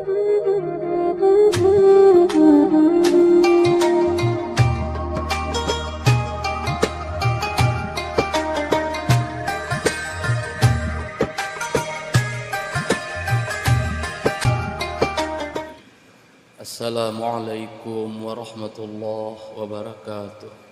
Assalamualaikum warahmatullahi wabarakatuh.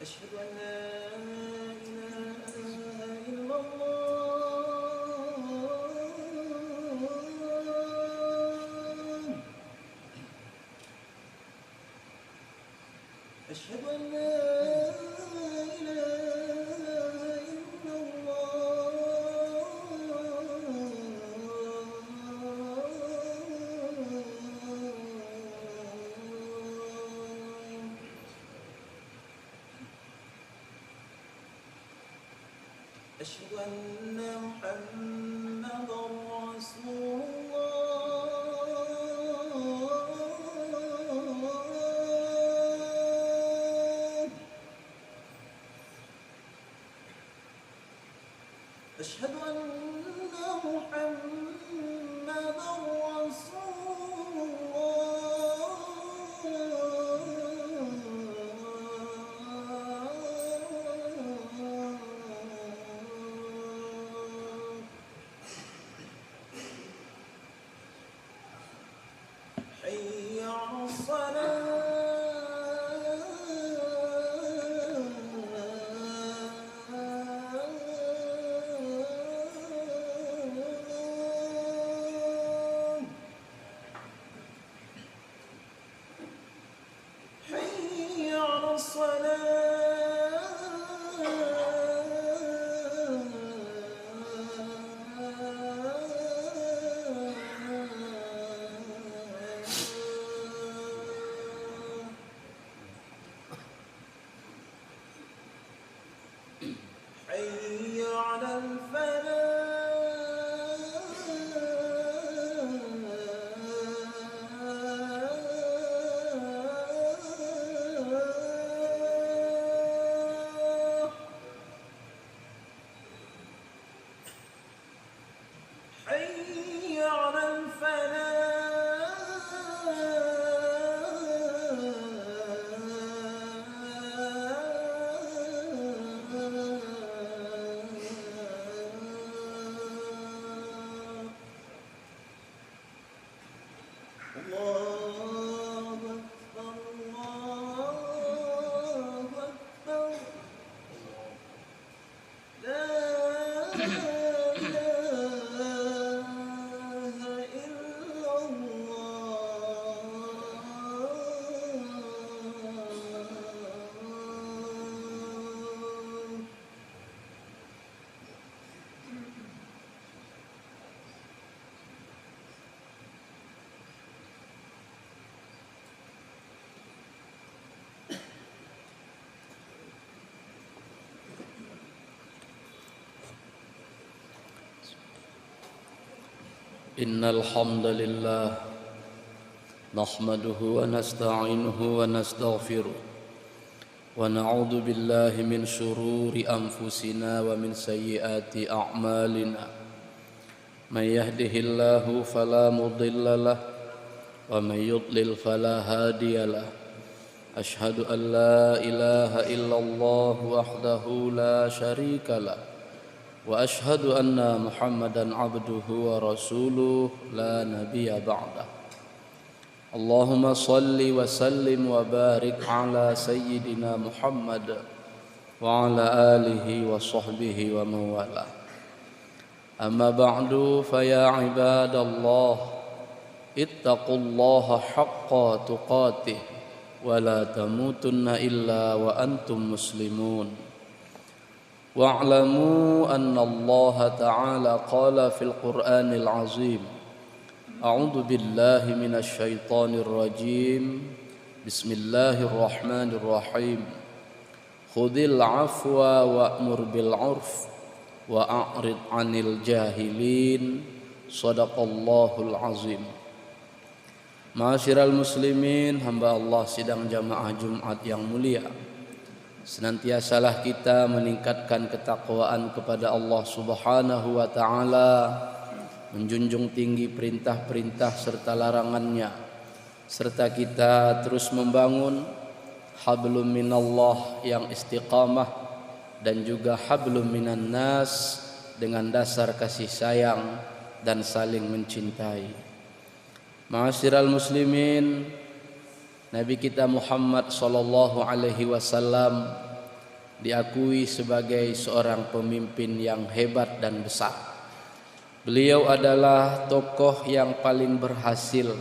أشهد أن لا إله إلا الله أشهد أن لا إله إلا أشهد أن محمدًا رسول الله أشهد أن محمدًا رسول حي على الصلاة حي على حي على الفلاح حي على الفلاح الله أكبر الله أكبر لا إله إلا الله إن الحمد لله نحمده ونستعينه ونستغفره ونعوذ بالله من شرور أنفسنا ومن سيئات أعمالنا من يهده الله فلا مضل له ومن يضلل فلا هادي له أشهد أن لا إله إلا الله وحده لا شريك له وأشهد أن محمدًا عبده ورسوله لا نبي بعده اللهم صل وسلم وبارك على سيدنا محمد وعلى آله وصحبه ومن والاه أما بعد فيا عباد الله اتقوا الله حق تقاته ولا تموتن إلا وأنتم مسلمون واعلموا أن الله تعالى قال في القرآن العظيم A'udzu billahi minasy syaithanir rajim. Bismillahirrahmanirrahim. Khudhil afwa wa'mur bil 'urf wa a'rid 'anil jahilin. Shadaqallahul azim. Ma'asyiral muslimin, hamba Allah sidang jamaah Jumat yang mulia. Senantiasalah kita meningkatkan ketakwaan kepada Allah Subhanahu wa taala, menjunjung tinggi perintah-perintah serta larangannya, serta kita terus membangun hablum minallah yang istiqamah dan juga hablum minan nas dengan dasar kasih sayang dan saling mencintai. Ma'asyiral muslimin, Nabi kita Muhammad sallallahu alaihi wasallam diakui sebagai seorang pemimpin yang hebat dan besar. Beliau adalah tokoh yang paling berhasil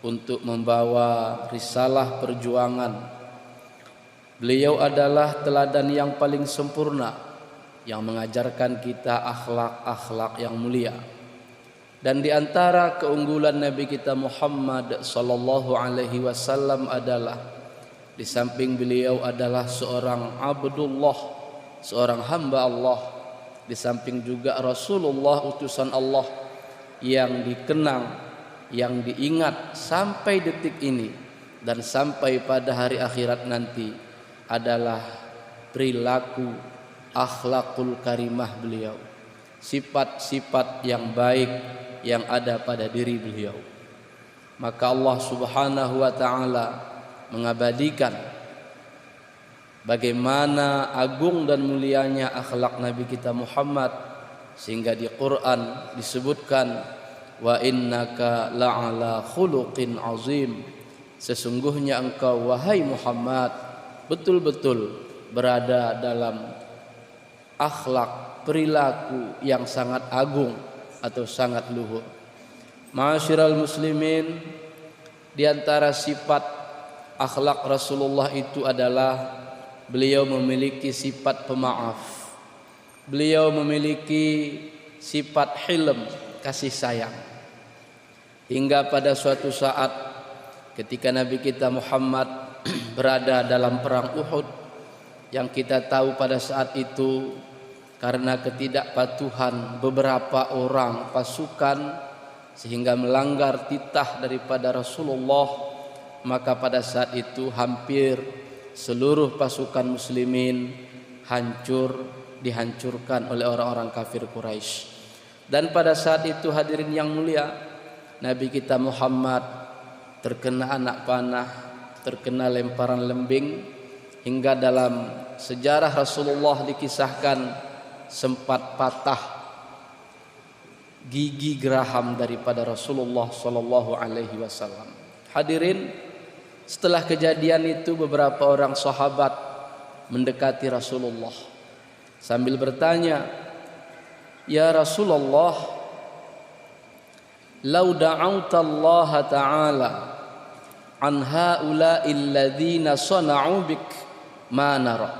untuk membawa risalah perjuangan. Beliau adalah teladan yang paling sempurna yang mengajarkan kita akhlak-akhlak yang mulia. Dan di antara keunggulan Nabi kita Muhammad sallallahu alaihi wasallam adalah di samping beliau adalah seorang Abdullah, seorang hamba Allah, di samping juga Rasulullah utusan Allah yang dikenang, yang diingat sampai detik ini dan sampai pada hari akhirat nanti adalah perilaku akhlakul karimah beliau, sifat-sifat yang baik yang ada pada diri beliau. Maka Allah Subhanahu wa taala mengabadikan bagaimana agung dan mulianya akhlak Nabi kita Muhammad, sehingga di Quran disebutkan wa innaka la'ala khuluqin azim, sesungguhnya engkau wahai Muhammad betul-betul berada dalam akhlak perilaku yang sangat agung atau sangat luhur. Ma'asyiral muslimin, di antara sifat akhlak Rasulullah itu adalah beliau memiliki sifat pemaaf. Beliau memiliki sifat hilm, kasih sayang. Hingga pada suatu saat ketika Nabi kita Muhammad berada dalam perang Uhud, yang kita tahu pada saat itu karena ketidakpatuhan beberapa orang pasukan sehingga melanggar titah daripada Rasulullah, maka pada saat itu hampir seluruh pasukan muslimin dihancurkan oleh orang-orang kafir Quraisy. Dan pada saat itu hadirin yang mulia, Nabi kita Muhammad terkena anak panah, terkena lemparan lembing, hingga dalam sejarah Rasulullah dikisahkan sempat patah gigi geraham daripada Rasulullah sallallahu alaihi wasallam. Hadirin, setelah kejadian itu beberapa orang sahabat mendekati Rasulullah sambil bertanya, "Ya Rasulullah, lau da'auta Allah ta'ala an haula'il ladzina sana'u bik ma nara."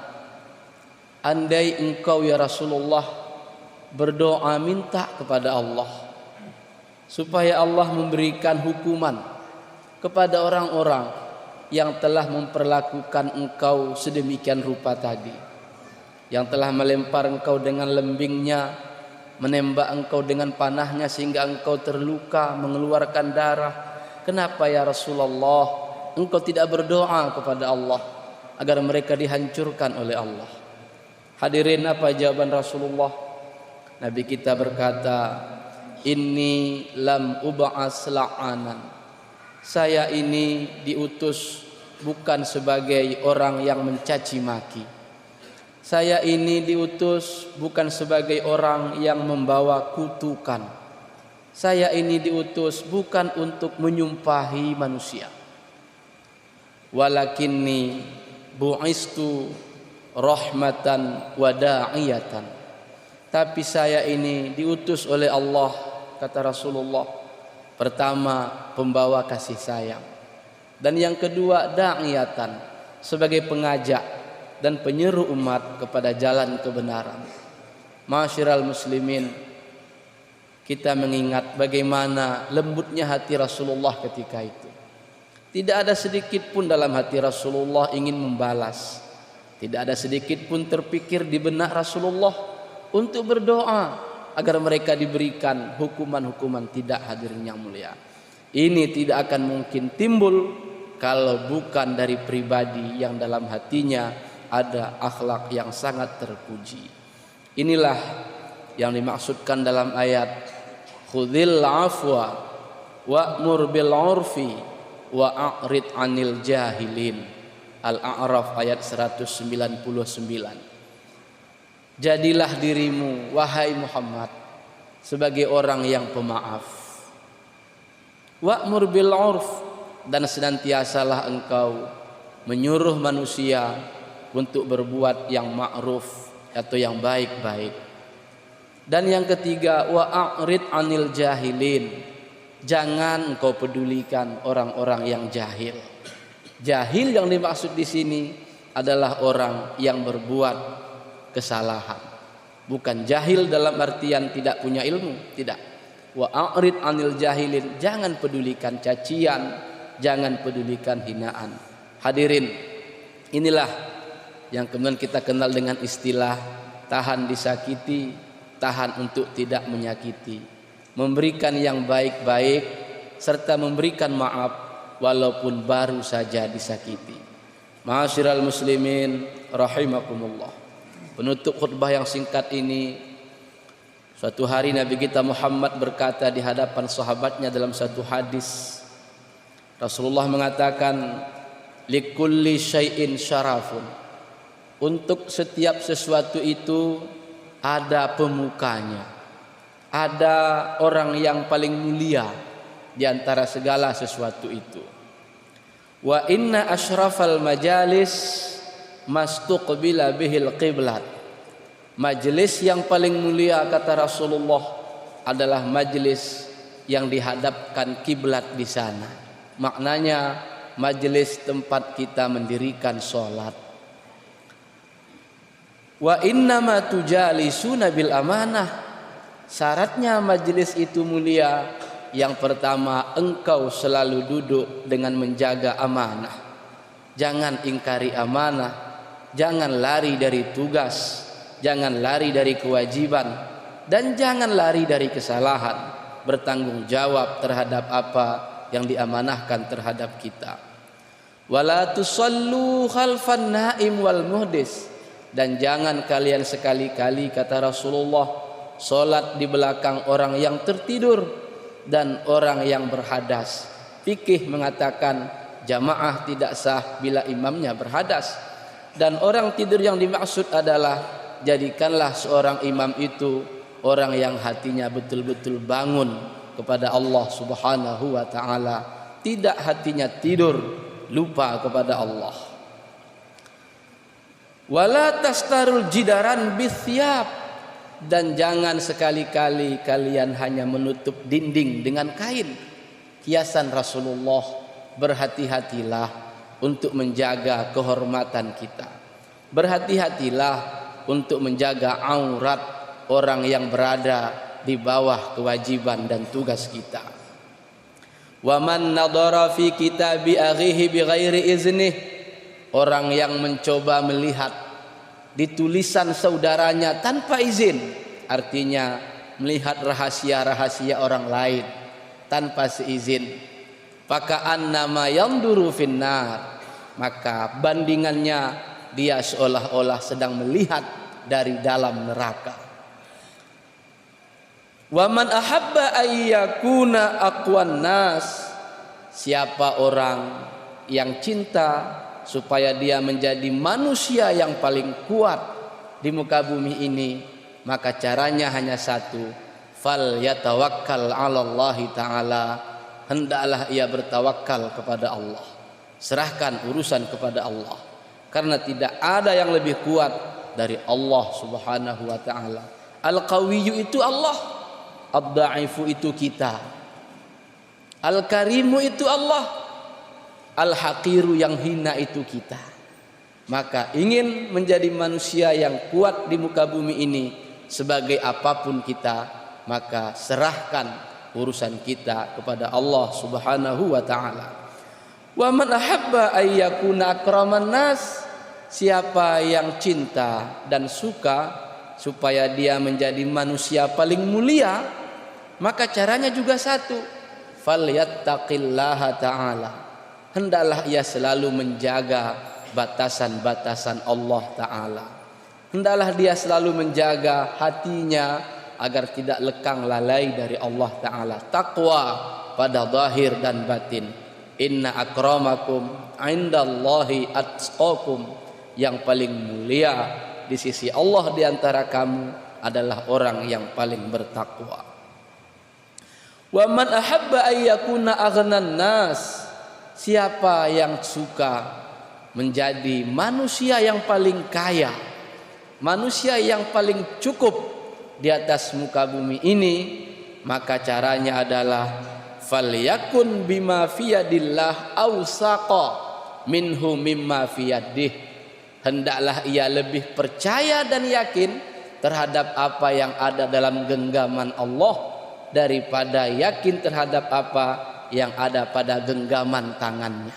Andai engkau ya Rasulullah berdoa minta kepada Allah supaya Allah memberikan hukuman kepada orang-orang yang telah memperlakukan engkau sedemikian rupa tadi, yang telah melempar engkau dengan lembingnya, menembak engkau dengan panahnya sehingga engkau terluka mengeluarkan darah. Kenapa ya Rasulullah engkau tidak berdoa kepada Allah agar mereka dihancurkan oleh Allah? Hadirin, apa jawaban Rasulullah? Nabi kita berkata, "Inni lam ub'as la'anan." Saya ini diutus bukan sebagai orang yang mencaci maki. Saya ini diutus bukan sebagai orang yang membawa kutukan. Saya ini diutus bukan untuk menyumpahi manusia. Walakinni bu'istu rahmatan wa da'iyatan. Tapi saya ini diutus oleh Allah, kata Rasulullah, pertama pembawa kasih sayang, dan yang kedua da'iyatan, sebagai pengajak dan penyeru umat kepada jalan kebenaran. Ma'asyiral muslimin, kita mengingat bagaimana lembutnya hati Rasulullah ketika itu. Tidak ada sedikit pun dalam hati Rasulullah ingin membalas. Tidak ada sedikit pun terpikir di benak Rasulullah untuk berdoa agar mereka diberikan hukuman-hukuman. Tidak, hadirin yang mulia. Ini tidak akan mungkin timbul kalau bukan dari pribadi yang dalam hatinya ada akhlak yang sangat terpuji. Inilah yang dimaksudkan dalam ayat khudhil afwa wa'mur bil 'urfi wa'rid 'anil jahilin. Al-A'raf ayat 199. Jadilah dirimu wahai Muhammad sebagai orang yang pemaaf. Wa'mur bil 'urf, dan senantiasalah engkau menyuruh manusia untuk berbuat yang ma'ruf atau yang baik-baik. Dan yang ketiga, wa'rid 'anil jahilin, jangan engkau pedulikan orang-orang yang jahil. Jahil yang dimaksud di sini adalah orang yang berbuat kesalahan. Bukan jahil dalam artian tidak punya ilmu, tidak. Wa'rid 'anil jahilin, jangan pedulikan cacian, jangan pedulikan hinaan. Hadirin, inilah yang kemudian kita kenal dengan istilah tahan disakiti, tahan untuk tidak menyakiti, memberikan yang baik-baik serta memberikan maaf walaupun baru saja disakiti. Ma'asyiral muslimin rahimakumullah. Penutup khutbah yang singkat ini, suatu hari Nabi kita Muhammad berkata di hadapan sahabatnya dalam satu hadis. Rasulullah mengatakan, likulli syai'in syarafun. Untuk setiap sesuatu itu ada pemukanya. Ada orang yang paling mulia di antara segala sesuatu itu. Wa inna asyrafal majalis mastuqbila bihil qiblat. Majelis yang paling mulia, kata Rasulullah, adalah majelis yang dihadapkan kiblat di sana. Maknanya majelis tempat kita mendirikan sholat. Wa innama tujalisuna bil amanah. Syaratnya majelis itu mulia, yang pertama engkau selalu duduk dengan menjaga amanah. Jangan ingkari amanah, jangan lari dari tugas, jangan lari dari kewajiban, dan jangan lari dari kesalahan. Bertanggung jawab terhadap apa yang diamanahkan terhadap kita. Wala tusallu khalfan naim wal muhdis. Dan jangan kalian sekali-kali, kata Rasulullah, solat di belakang orang yang tertidur dan orang yang berhadas. Fikih mengatakan jamaah tidak sah bila imamnya berhadas. Dan orang tidur yang dimaksud adalah jadikanlah seorang imam itu orang yang hatinya betul-betul bangun kepada Allah Subhanahu wa ta'ala. Tidak hatinya tidur lupa kepada Allah. Wala tastarul jidaran bithyab, dan jangan sekali-kali kalian hanya menutup dinding dengan kain. Kiasan Rasulullah, berhati-hatilah untuk menjaga kehormatan kita. Berhati-hatilah untuk menjaga aurat orang yang berada di bawah kewajiban dan tugas kita. Wa man nadhara fi kitabi akhihi bighairi iznih, orang yang mencoba melihat di tulisan saudaranya tanpa izin, artinya melihat rahasia-rahasia orang lain tanpa seizin, faka'annama yanduru finnar, maka bandingannya dia seolah-olah sedang melihat dari dalam neraka. Wa man ahabba ayyakuna aqwan nas, siapa orang yang cinta supaya dia menjadi manusia yang paling kuat di muka bumi ini, maka caranya hanya satu, fal yatawakkal 'alallahi ta'ala, hendaklah ia bertawakal kepada Allah, serahkan urusan kepada Allah, karena tidak ada yang lebih kuat dari Allah Subhanahu wa ta'ala. Al-Qawiyyu itu Allah, Ad-Da'ifu itu kita, Al-Karimu itu Allah, Al-Haqiru yang hina itu kita. Maka ingin menjadi manusia yang kuat di muka bumi ini, sebagai apapun kita, maka serahkan urusan kita kepada Allah Subhanahu wa taala. Wa man ahabba ay yakuna akraman nas, siapa yang cinta dan suka supaya dia menjadi manusia paling mulia, maka caranya juga satu, falyattaqillaha ta'ala, hendaklah ia selalu menjaga batasan-batasan Allah Ta'ala. Hendaklah dia selalu menjaga hatinya agar tidak lekang lalai dari Allah Ta'ala. Taqwa pada zahir dan batin. Inna akramakum indallahi atqakum, yang paling mulia di sisi Allah di antara kamu adalah orang yang paling bertakwa. Wa man ahabba ay yakuna aghnan nas, siapa yang suka menjadi manusia yang paling kaya, manusia yang paling cukup di atas muka bumi ini, maka caranya adalah falyakun bima fiyadillah awsaqa minhu mimma fiyadih, hendaklah ia lebih percaya dan yakin terhadap apa yang ada dalam genggaman Allah daripada yakin terhadap apa yang ada pada genggaman tangannya.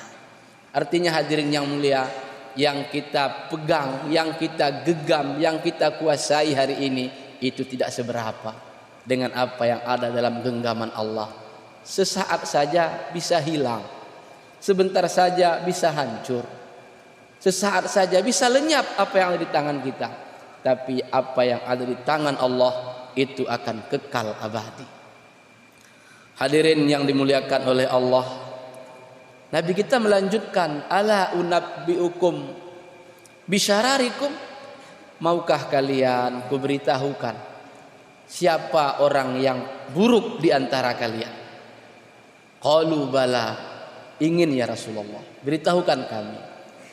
Artinya hadirin yang mulia, yang kita pegang, yang kita genggam, yang kita kuasai hari ini itu tidak seberapa dengan apa yang ada dalam genggaman Allah. Sesaat saja bisa hilang, sebentar saja bisa hancur, sesaat saja bisa lenyap apa yang ada di tangan kita. Tapi apa yang ada di tangan Allah itu akan kekal abadi. Hadirin yang dimuliakan oleh Allah, Nabi kita melanjutkan, ala unabbiukum bisyararikum, maukah kalian kuberitahukan siapa orang yang buruk di antara kalian? Qalu bala, ingin ya Rasulullah, beritahukan kami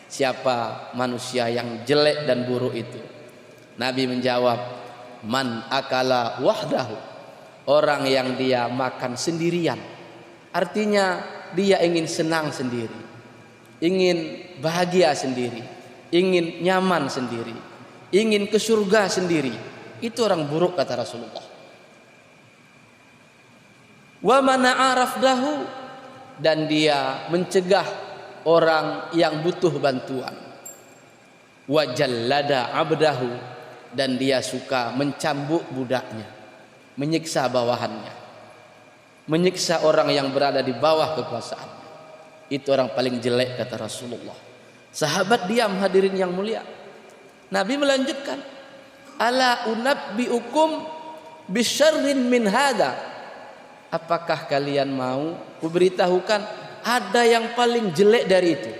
siapa manusia yang jelek dan buruk itu. Nabi menjawab, man akala wahdahu, orang yang dia makan sendirian. Artinya dia ingin senang sendiri, ingin bahagia sendiri, ingin nyaman sendiri, ingin ke surga sendiri. Itu orang buruk kata Rasulullah. Wa mana arafdahu, dan dia mencegah orang yang butuh bantuan. Wa jallada abdahu, dan dia suka mencambuk budaknya, menyiksa bawahannya, menyiksa orang yang berada di bawah kekuasaannya. Itu orang paling jelek kata Rasulullah. Sahabat diam, hadirin yang mulia. Nabi melanjutkan, ala unabbiukum bisyarrin min hada, apakah kalian mau kuberitahukan ada yang paling jelek dari itu?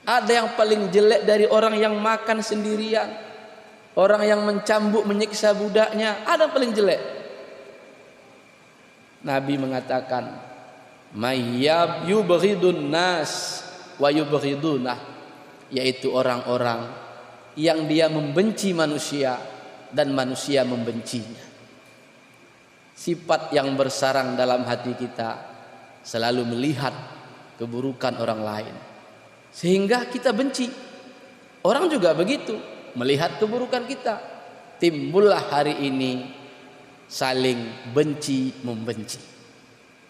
Ada yang paling jelek dari orang yang makan sendirian, orang yang mencambuk menyiksa budaknya, ada yang paling jelek. Nabi mengatakan, mayyab yubghidun nas wa yubghidunah, yaitu orang-orang yang dia membenci manusia dan manusia membencinya. Sifat yang bersarang dalam hati kita selalu melihat keburukan orang lain, sehingga kita benci. Orang juga begitu, melihat keburukan kita. Timbullah hari ini saling benci membenci.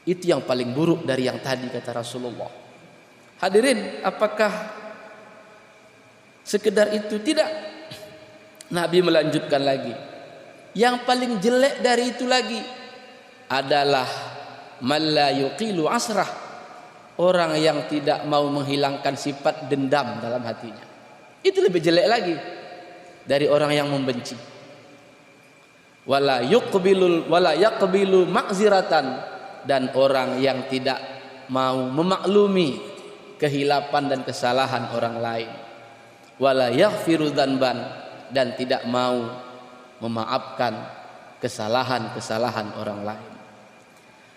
Itu yang paling buruk dari yang tadi kata Rasulullah. Hadirin, apakah sekedar itu? Tidak. Nabi melanjutkan lagi, yang paling jelek dari itu lagi adalah man la yuqilu asrah, orang yang tidak mau menghilangkan sifat dendam dalam hatinya. Itu lebih jelek lagi dari orang yang membenci. Wala yaqbilu ma'ziratan, dan orang yang tidak mau memaklumi kehilapan dan kesalahan orang lain. Wala yaghfiru dzanban, dan tidak mau memaafkan kesalahan-kesalahan orang lain.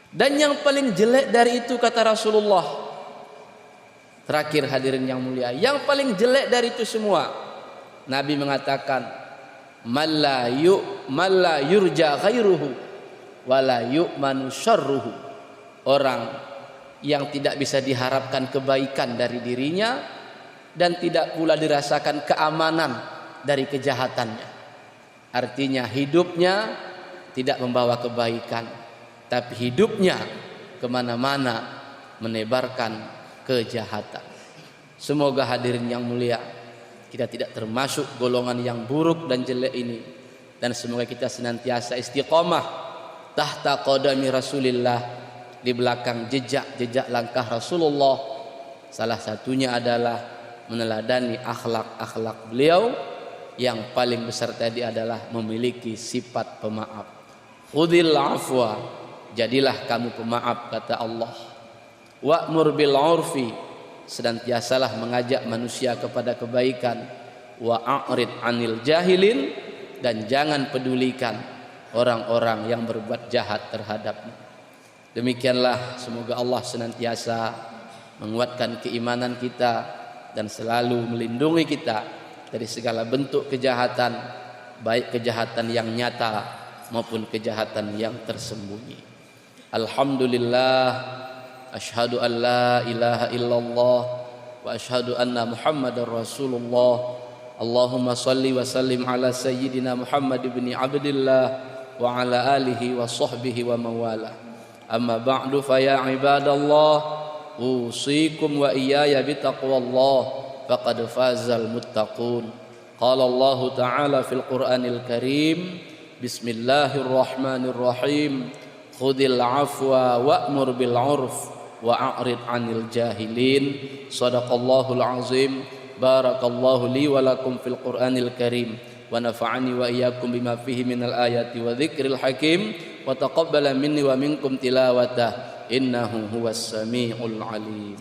Dan yang paling jelek dari itu kata Rasulullah, terakhir hadirin yang mulia, yang paling jelek dari itu semua, Nabi mengatakan, malla yurja ghairuhu wala yu'manu syarruhu, orang yang tidak bisa diharapkan kebaikan dari dirinya dan tidak pula dirasakan keamanan dari kejahatannya. Artinya hidupnya tidak membawa kebaikan, tapi hidupnya kemana-mana menebarkan kejahatan. Semoga hadirin yang mulia, kita tidak termasuk golongan yang buruk dan jelek ini, dan semoga kita senantiasa istiqomah tahta qadami Rasulillah, di belakang jejak langkah Rasulullah. Salah satunya adalah meneladani akhlak beliau. Yang paling besar tadi adalah memiliki sifat pemaaf. Khudhil afwa, jadilah kamu pemaaf, kata Allah. Wa'mur bil 'urfi, senantiasalah mengajak manusia kepada kebaikan. Wa'rid 'anil jahilin, dan jangan pedulikan orang-orang yang berbuat jahat terhadapmu. Demikianlah, semoga Allah senantiasa menguatkan keimanan kita dan selalu melindungi kita dari segala bentuk kejahatan, baik kejahatan yang nyata maupun kejahatan yang tersembunyi. Alhamdulillah, asyhadu an la ilaha illallah wa asyhadu anna Muhammadar Rasulullah. Allahumma salli wa sallim ala sayyidina Muhammad ibn Abdillah wa ala alihi wa sahbihi wa mawala. Amma ba'du, fa ya ibadallah, usikum wa iyaya bitaqwallah, faqad fazal muttaqun. Qala Allah Ta'ala fil Qur'anil Karim, bismillahirrahmanirrahim, khudhil afwa wa'mur bil 'urf wa'rid 'anil jahilin. Shadaqallahul azim. Barakallahu li wa lakum fil Qur'anil Karim, wa nafa'ani wa iyyakum bima fihi minal ayati wa dzikril hakim, wa taqabbala minni wa minkum tilawatah, innahu huwas samiul alim.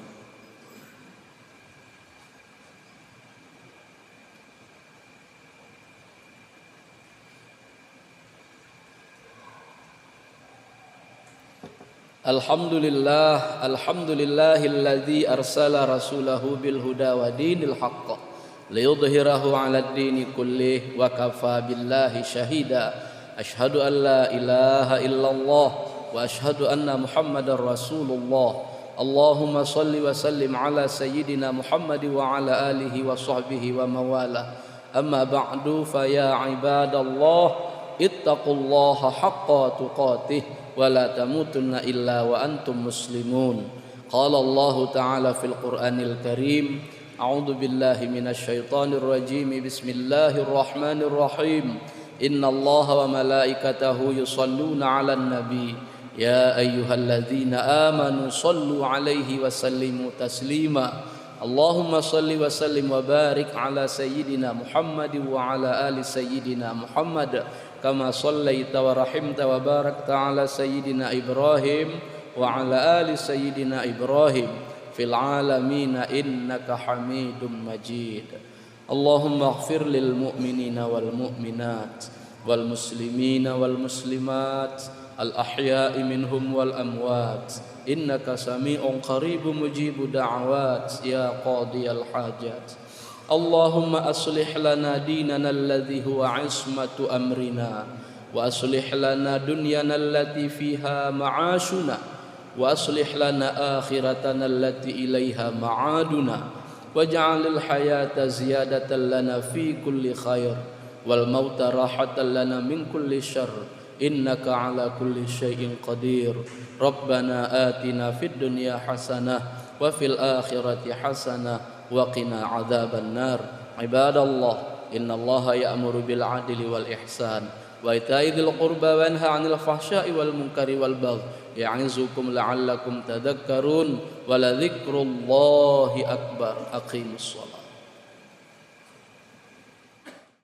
Alhamdulillah, alhamdulillahilladzi arsala rasulahu bil huda wa dinil haqq liyudhhirahu 'alad dini kullih wa kafa billahi syahida. Asyhadu an la ilaha illallah wa asyhadu anna Muhammadar Rasulullah. Allahumma shalli wa sallim ala sayyidina Muhammad wa ala alihi wa sahbihi wa mawala. Amma ba'du, fa ya ibadallah, ittaqullaha haqqa tuqatih wa la tamutunna illa wa antum muslimun. Qala Allah Ta'ala fil Qur'anil Karim, a'udzu billahi minasy syaithanir rajim, bismillahirrahmanir rahim. Innallaha wa malaikatahu yusholluna 'alan nabi, ya ayyuhalladzina amanu shallu 'alaihi wa sallimu taslima. Allahumma shalli wa sallim wa barik ala sayyidina Muhammad wa ala ali sayyidina Muhammad, kama shallaita wa rahimta wa barakta ala sayyidina Ibrahim wa ala ali sayyidina Ibrahim fil alamin innaka Hamidum Majid. Allahumma ighfir lil mu'minina wal mu'minat wal muslimina wal muslimat al ahya'i minhum wal amwat, innaka sami'un qaribun mujibu da'awat ya qadiyal hajat. Allahumma aslih lana dinana alladhi huwa ismatu amrina, wa aslih lana dunyana allati fiha ma'ashuna, wa aslih lana akhiratana allati ilaiha ma'aduna, waj'alil hayata ziyadatan lana fi kulli khair, wal mauta rahatan lana min kulli syarr, innaka ala kulli syai'in qadir. Rabbana atina fid dunya hasanah wa fil akhirati hasanah wa qina adzaban nar. Ibadallah, innallaha ya'muru bil 'adli wal ihsan wa ita'i dzil qurba wa yanha 'anil fahsya'i wal munkari wal baghi ya'izukum la'allakum tadhakkarun wa la dzikrullahi akbar. Aqimus shalah.